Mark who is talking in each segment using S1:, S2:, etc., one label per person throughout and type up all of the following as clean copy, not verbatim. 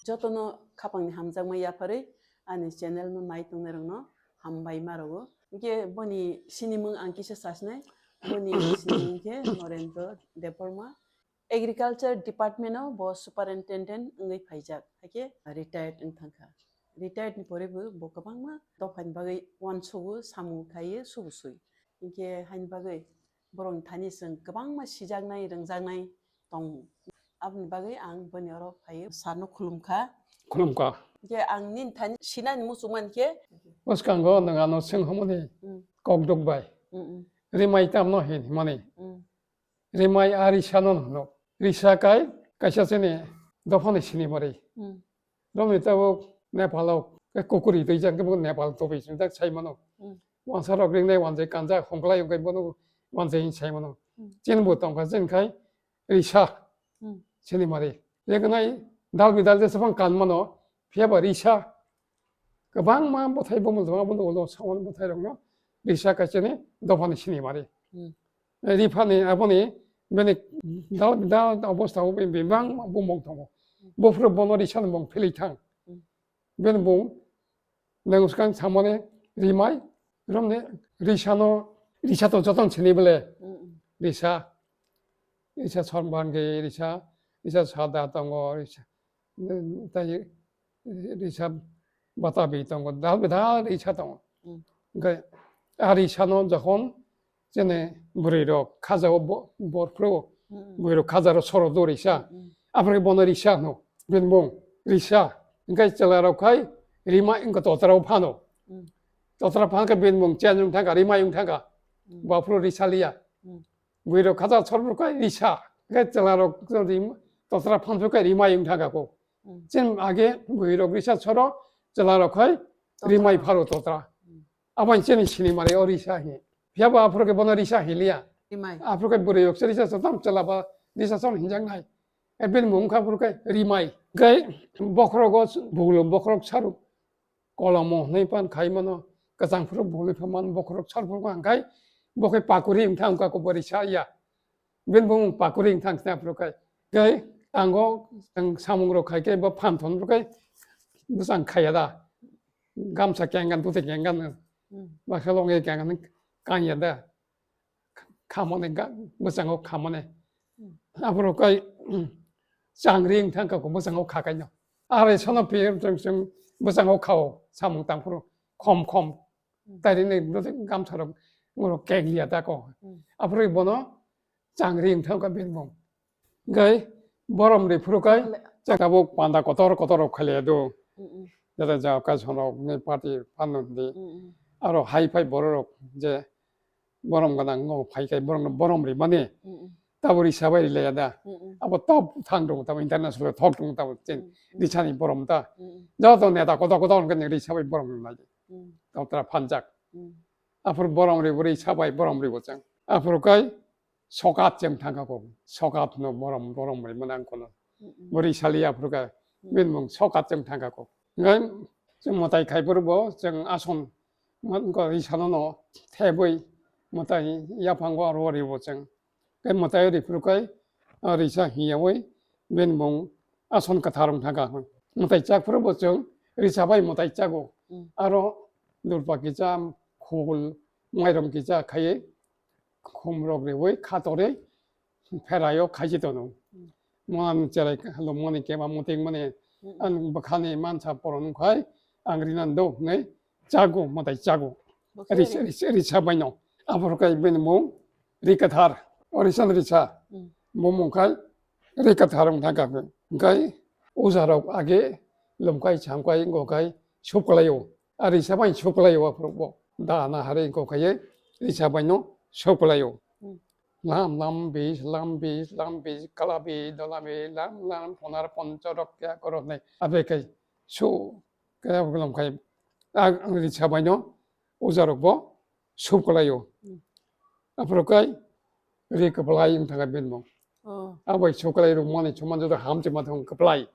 S1: 저도는 가방에 함장만 야파리 아니 채널만 많이 동네랑노 함바이 마르고 이게 뭐니 신임은 안 끼셔 사시네 뭐니 신임게 노렌도 데폴마 agriculture department of boss superintendent ngai phaijak hake retired ing thangka retired ni pore bu bokabangma dofan bagai wan sogu samu khai subu sui inke hain bagai borong thani sing kabangma sijaknai rangjaknai tong abni bagai ang bonyoro phai sanu khulumkha ke ang nin thani sinan musuman ke
S2: waskango nangano senghomoni kokdokbai rimai tamno hin mani rimai ari shanon no risakai kaisasene dofane sini mari romi tabo nepalo kokuri deijang ke nepal to bisin tak chaimano wansaro gringne wanjai kanja hongklai yongkai bono wanjai chaimano chenbo tongka jenkai risa sini mari legnai dalbidal desapang kanmano 피아바 리샤 그방만 뭐 타이보면 저가본도 올로 상원 뭐 타이랑요 리샤가 전에 도파는 신이 말이 리파니 아버니 면에 나 어버스타 오빈 비방 봉봉통고 뭐프로 보노 리샤는 봉 필리탕 면은 봉 내가 상원에 리마이 그럼네 리샤도 저던 진입을래 리샤 천반개 리샤 사다던 거 리샤 다이 리사 바타비 있던 다 리사던 그러니까 아리샤노 저혼 전에 무리로 가자고 프로 무리로 가자로 서로 도리샤 앞으로 보는 리샤노 변봉 리샤 그러니까 잘라로 가이 리마 인거 도트라고 파노 도트라 파니까 변봉 짠중 타가 리마 용 타가 앞으로 리살리아 무리로 가자 서로 가이 리샤 그러니까 잘라로 도트라 파니까 리마 용 타가고 지금 아게 무이로 리샤처럼 잘라놓고 리마이 바로 도더라. 아마 이제는 신이 말이 어리샤히. 비아바 앞으로 게 보는 리샤히리야. 앞으로 게 무리 역시 리샤서 담 잘라봐 리샤선 hin장나이. 에빈 뭔가 앞으로 게 리마이. 그 버크로고 부글로 버크로 차루. 콜라모 네판 가이마노 가장프로 부글로 편만 버크로 차루 보고 안 가이. 버크 빠꾸리 임탕 갖고 버리샤야. 빈 봉 빠꾸리 임탕 앞으로 게. 그 안고 사몽으로 갈게 뭐 판돈으로 가 무슨 가야다 감사 갱간 도대 갱간은 막 helong에 갱간은 강이다 가문에 무슨 거 가문에 앞으로 가 장ring 탕가고 무슨 거 가가요 아래 선업비 좀 무슨 거 가오 사몽 땅으로 컴컴 다리네 무슨 감처럼 뭐로 갱리하다고 앞으로 뭐노 장ring 탕가 빈봉 그 버럼리 프로카이 자가복 반다 거더러 칼레도 내가 자까 전화 내 파티 봤는데 아로 하이파이 버러 이제 버럼 가난 거 파이카이 버럼리 마네 따버리 샤바이 레야다 아버 또 상동 또 인터내셔널 톡동 또 리차니 버럼다 저도 내다 고도 그 리차바이 버럼 나지 또따라 판작 앞으로 버럼리 우리 샤바이 버럼리 보장 앞으로 가이 소갓정 당하고 소갓노 뭐럼 뭐난 거는 머리 살리야 부르가 맨몽 소갓정 당하고 그러니까 좀 뭐다이 가이버르고 정 아손 뭔가 이산노 태보이 뭐다이 야방과 로리고 정 그 뭐다이 부르가 리사 히야오이 맨몽 아손 카타롱 당하고 뭐다이 짝 부르고 정 리사바이 뭐다이 짜고 아로 놀바기자 고글 뭐이런 기자 가이 콤로그레오이 카토레 페라요 가지도는 뭐한 자라 할로모니 게마 모팅모네 안 바카네 만차 보는 거이 앙그리난도 네 짜고 뭐다 짜고 리차바이노 아프리카 이벤 뭐 리카타르 오리산 리차 모몽칼 리카타르 다가고 가이 오자로 아게 롬카이 장과이 고가이 쇼콜라요 아리사바이 쇼콜라요 앞으로 다나 하레 고가이 리차바이노 쇼콜라요 람비 칼라비 돌라비 람 포나라 본저럭게 거로네 아베케 쇼 그래 그럼 가이 리차바이노 오자로보 쇼콜라요 앞으로 가이 리카플라이 타가 빈모 아버지 쇼콜라이로 뭐네 조만저도 함지 마통 카플라이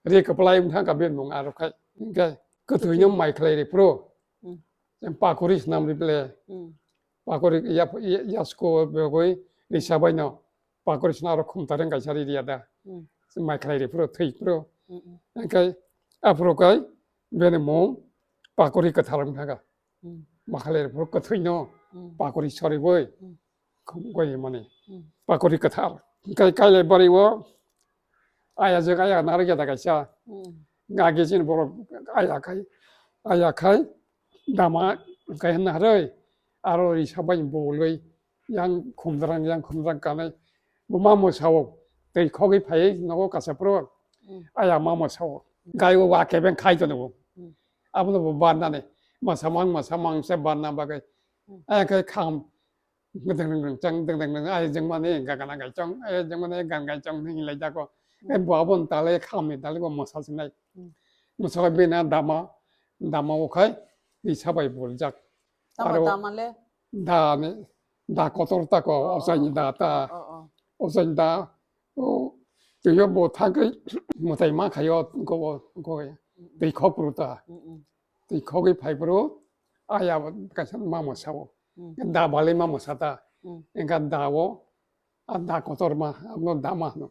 S2: 리카플라이 타가 빈모 아로 가이 그러니까 그 도념 마이클레리 프로 파코리스 남리블레 파코리 야스코 베고이 리샤바이노 파코리스 나로 콤타랭 가샤리리아다 마이클레리 프로 트이 프로 그러니까 앞으로까지 배는 뭐 바꾸리 끝하는 가가 막할래 볼 것이노 바꾸리 처리고 거기 뭐니 바꾸리 끝하 그러니까 깔래 버리고 아야 저가야 나르게다가 자 가게진 보러 아야카이 다마 cái nào rồi aro đi sao bệnh bù lưỡi yang khum rang cái mà một sao thì khó cái phải nó có cả sắp rồi ai mà một sao cái qua cái bên khai cho nó 아무도 못 봤나네 mà 사망 sẽ 봤나 봐 cái ai cái kham 등등등 ai 정말 내 가가나 cái trong ai 정말 내 가가 trong thì lại ra có cái bảo bọn ta lấy kham ta lấy có một sao này một sao bên nào dama okay đi sao vậy bù chắc
S1: Tama-tama
S2: 다 거들었다고 없어진다 없어진다 저요 뭐 타그 뭐다이마 가요 그거 네 거꾸로다 네 거기 파이브로 아야 가서 마모 사고 나 말레 마모 사다 그러니까 나고 나 거들마 아무 다마노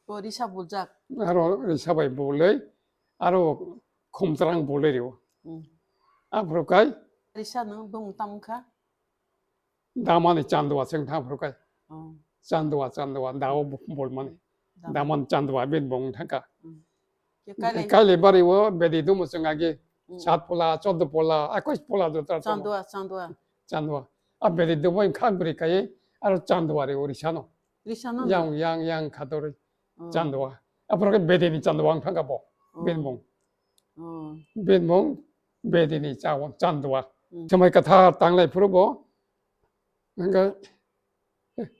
S1: Porisa buljak.
S2: 아로 리사바이 볼래 아로 콤트랑 볼래요 앞으로 가이
S1: Porisa no bung tam kha.
S2: 다만에 짠도와 생탕 앞으로 가이 짠도와 나오 볼만에 다만 짠도와 bên thằng cái lì bari wo bedi du musungagi chat pola chod pola akos pola do tar chandwa a bedi du mo khan bri kai aro chandwa re ori chano
S1: Porisa no.
S2: yang khadori chandwa apro ke bedi ni chandwa phanga bo bên mong bedi ni chaw chandwa chamai katha tanglai phuru bo nga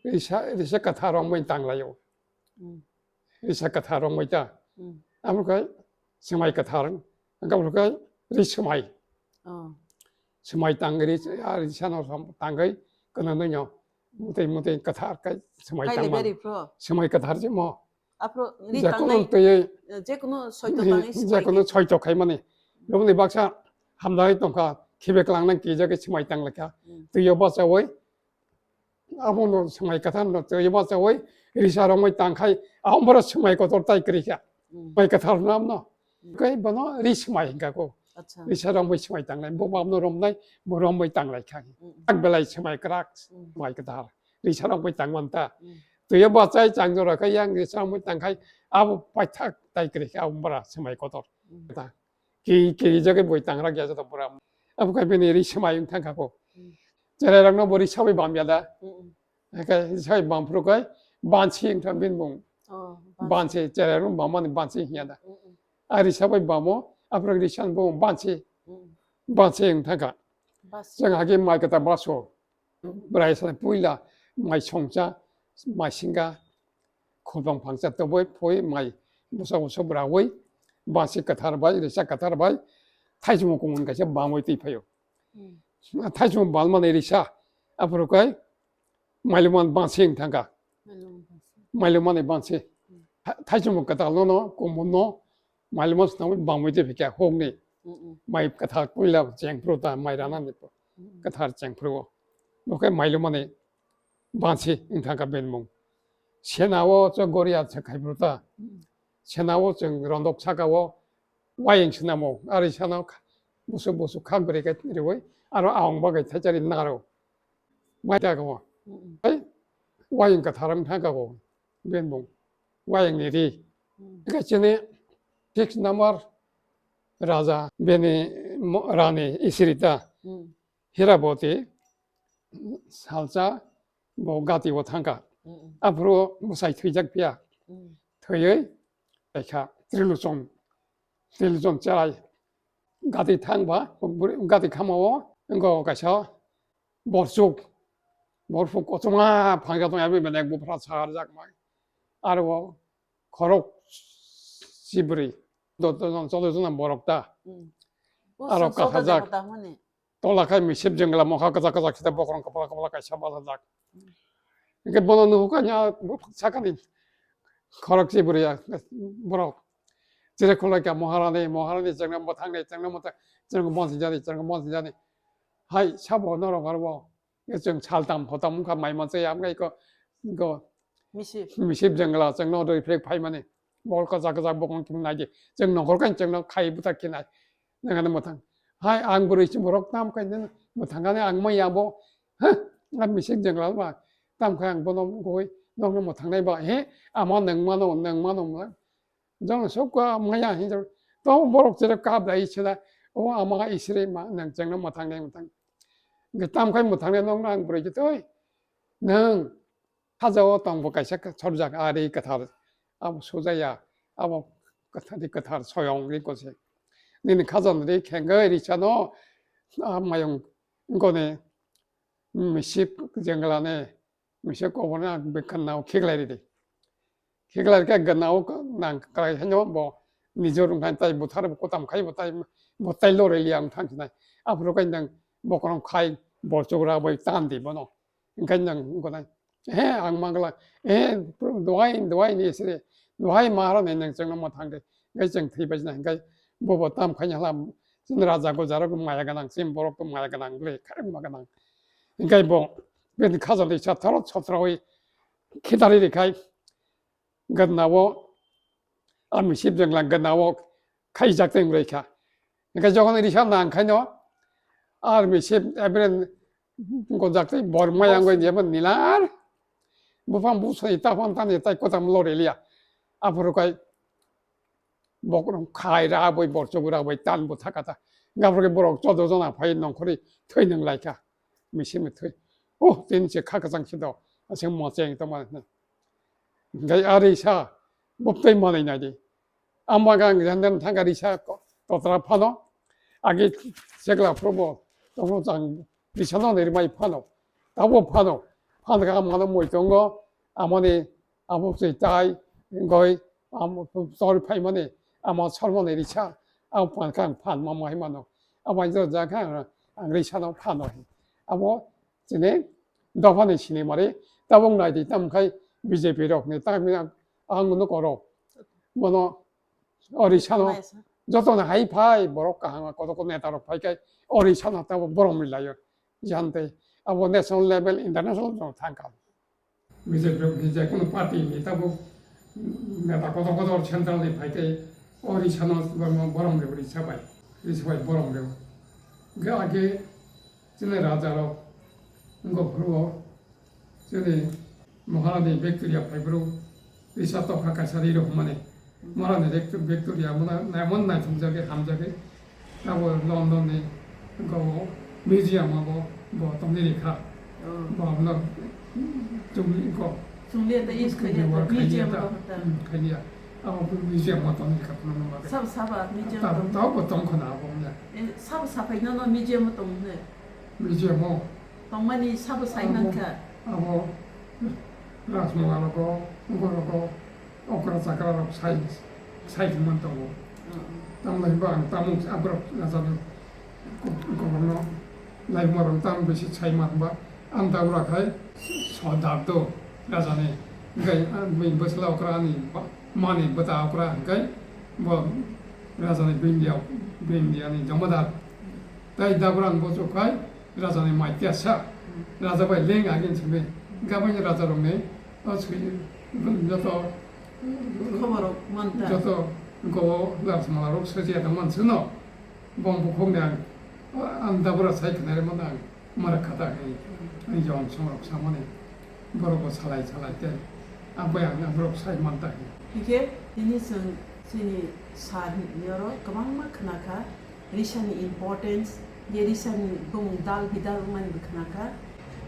S2: risa katha rong mo tanglai yo risa katha rong mo ta 아무까 스마이 카타른 아까부터 리스마이 스마이 땅거리 아리샤노 땅거리 그는요 무대 카타르까 스마이 땅만 스마이 카타르지 뭐
S1: 앞으로 리
S2: 자꾸는
S1: 땅에 제코노 소이토 땅에
S2: 자꾸는 소이토 가이만이 여러분이 박사 함다이 동가 키베클랑난 기적의 스마이 땅라까 또 여봐서 왜 아무노 스마이 카타르노 또 여봐서 왜 리샤로모 땅카이 아무로 스마이 코토르타이 그리야 mấy cái thằng nam nó cái bọn nó đi smay cả cô đi sao đâu mới smay tăng lại bố bám nó rôm này bố rôm mới tăng lại khác tăng về lại smay crack mấy cái thằng đi sao đâu mới tăng hoàn ta từ giờ bắt tay tăng rồi cái yang đi sao mới tăng hay áo phải thắt tay cái áo bra smay có tốt ta cái cái mới tăng ra cái cho tao bra áo cái bên này đi smay tăng cả cô cho nên nó body sao mới bám vậy đó cái sao bám pro cái ban chiang thằng bên bông 반체 제대로 마마는 반체 해야다 아리샤바이 바모 아프로그리션 보 반체 형태가 정하게 말겠다 마소 브라이선 부일라 마이 총자 마신가 고방 방사 또 보이 마이 무서워 소브라고이 반체 카타르바이 리샤 카타르바이 타이즈모 공원 가서 마모이 띠파요 타이즈모 발만 리샤 아프로가이 마일만 반체 형태가 말로만에 반세 타이즈모 까달로노 고모노 말로스 나무 방무제 비켜 홍니 마이 까타 꾸일라 쟁프로다 마이라나니 까타 쟁프로 노케 말로만에 반세 인타가 벤몽 세나워 저 고리아 차카이브로다 세나워 저 런독 차가워 와인 치나모 아리샤나 무슨 칸브레가 이러고 아로 아옹바가 타자리 나로 마이다고 와인 까타람 타가고 bên 와양 일이 그러니까 전에 픽스 넘버 라자 베네 라네 이시리다 히라보티 살자 뭐 가티 못한가 앞으로 무사히 퇴작비야 퇴의 내가 드릴좀 짜라 가티 탕바 가티 카마워 이거 가서 morfu kotuma phanga to yabe benek bu phra char jak mai arwo khorok sibri do na borokta arok ka hajak tola kai mi sib jengla mokha ka ka kita bokron kapala ka shabala jak ke bono nu ka nya bu sakani khorok sibri ya borok jere khola ka moharani jengna mo thangne jengna mo mon jani hai chabo noro garbo 좀 살담 보담가 많이 맞아야 이거
S1: 미십
S2: 정글아 정노도 프렉 파이만에 먹을 거 자그자 먹은 기분 나지 정너 그렇게 정너 가이부터 기나 내가 못한 하이 안 그러지 뭐록 담고 있는 못한 간에 악마야 뭐 난 미식 정말 막 담고 양 보는 거이 너는 못한 내 봐해 아마 능만 정 속과 뭐야 hin들 또 뭐록 저렇게 갑다 이치다 아마가 이스레 막 정너 못한 내 못한 그 담고 못한 내 너는 안 그러지 또능 하자고 동북아 색 저루작 아리 그타 아무 소자야 아무 그타 소용 이것이 너는 가자들이 캥거리 있잖아 아마용 이거네 미십 그 정글안에 미십 거보나 백한나오 키글라리디 키글라리가 간나오 난 까이 해녀 뭐 니저룬 간타이 못하르 고담 가이 못타이 로렐리앙 탄지나 앞으로 그냥 뭐 그런 가이 뭐 쪽으로 뭐 딴디 뭐노 그냥 이거는 악망글라 노아인 이스레 노아이 마하라 내는 정말 못한 게 그정 티버지나 그러니까 뭐 땀 그냥 람 진라자고 자라고 마야가랑 심보록도 마야가랑 그래 가르고 마가랑 그러니까 뭐 맨 가서도 차타로 쳐트라고 기다리리 가이 끝나고 아무 십정랑 끝나고 가이 작된 거니까 그러니까 저거는 이리 샤나 가뇨 아미 십 에브렌 고작대 뭘 모양 거 이제 뭐 니라 뭐방 무슨 있다 환탄 있다 고담 로레리아 앞으로 가이 먹으면 가이라 보이 bor쪽으로 보이 딴 못하겠다 그러니까 뭐라고 쪼도잖아 바이 농코리 터있는 라이카 미심이 터이 오 진짜 카카상치도 지금 못쟁이 또 말네 그러니까 아리샤 못돼 말이냐지 아마가 그냥 상가리샤 또 들어파노 아기 제가 프로보 동호장 리샤노 내리마이 파노 다보 파노 파노가 많은 뭐 있던 거 아무리 아무것도 있다 거의 아무 소리 파이만이 아마 설마 내리차 아무 판강 판 마마 해만노 아마 이제 자가 리샤노 파노 아마 진에 너번에 신이 말이 따봉 나이디 땀가이 비제비로 네 따면 아무도 걸어 뭐노 어리샤노 저도 하이파이 뭐랄까 하나 거도 내다로 파이까 어리샤노 따고 뭐라밀라요 이한테 아마 내셔널 레벨 인터내셔널 탄가 비제 কোনো পার্টি তাবো নেতা কত কত সেন্ট্রাল পাইতে অরিশানো বরম রে সবাই বরম রে আগে 진의 라자로 이거 부르고 저기 মহারানী ভিক্টোরিয়া পাইবরো রিসাতো কাকাসারিরো মানে মহারানী ভিক্টোরিয়া মানে এমন না সমজাগে হামজাগে তাবো লন্ডনে 이거 뮤지엄하고 뭐 동네리카 뭐 আপনার 좀 이거
S1: 중리에다 이스크리야 뮤지엄도 했다
S2: 그냥 아무 뮤지엄 어떤 거 그런 거
S1: 사바 뮤지엄
S2: 다 어떤 거 나오고
S1: 사바 이노노 뮤지엄 동네
S2: 뮤지엄
S1: 동만이 사바 사이만카
S2: 하고 라스모가고 이거고 오크라 사카라로 사이즈만 떠고 땅을 봐 땅을 앞으로 나서는 그거는 라이브마로 땅 것이 차이만 봐 안다고라 가이 소답도 라자네 그러니까 뭐 버슬라 오크라니 많이 보다 오크라 그러니까 뭐 라자네 빈디아니 정말 다이다고란 거 좋아이 라자네 마이티아사 라자바이 랭하긴 참에 가보니 라자로네 어떻게 저도
S1: 커버로 많다
S2: 저도 그거 라스마로 서지야도 많으노 봉부 공량 안다고라 사이크 내려면 마라카다 이 영성으로 사모네 버로고 살아이 때 아버야 버로 사이 많다
S1: 이게 이니선 신이 사녀로 그만만 크나카 리샤니 임포텐스 예리샤니 봉달 비달만 그나카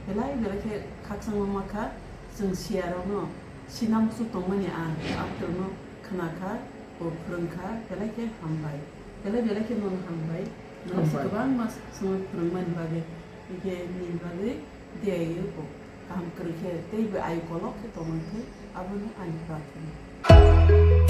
S1: belai belake kaksang mamaka sengsiarono sinamsu tongmani an afterno khanaka o prungka belake hambai belake non hambai sebang mas semua prungman bagi ike nin bagi dia itu kam kerja tei be ai kolok ke tomante abunu anipatni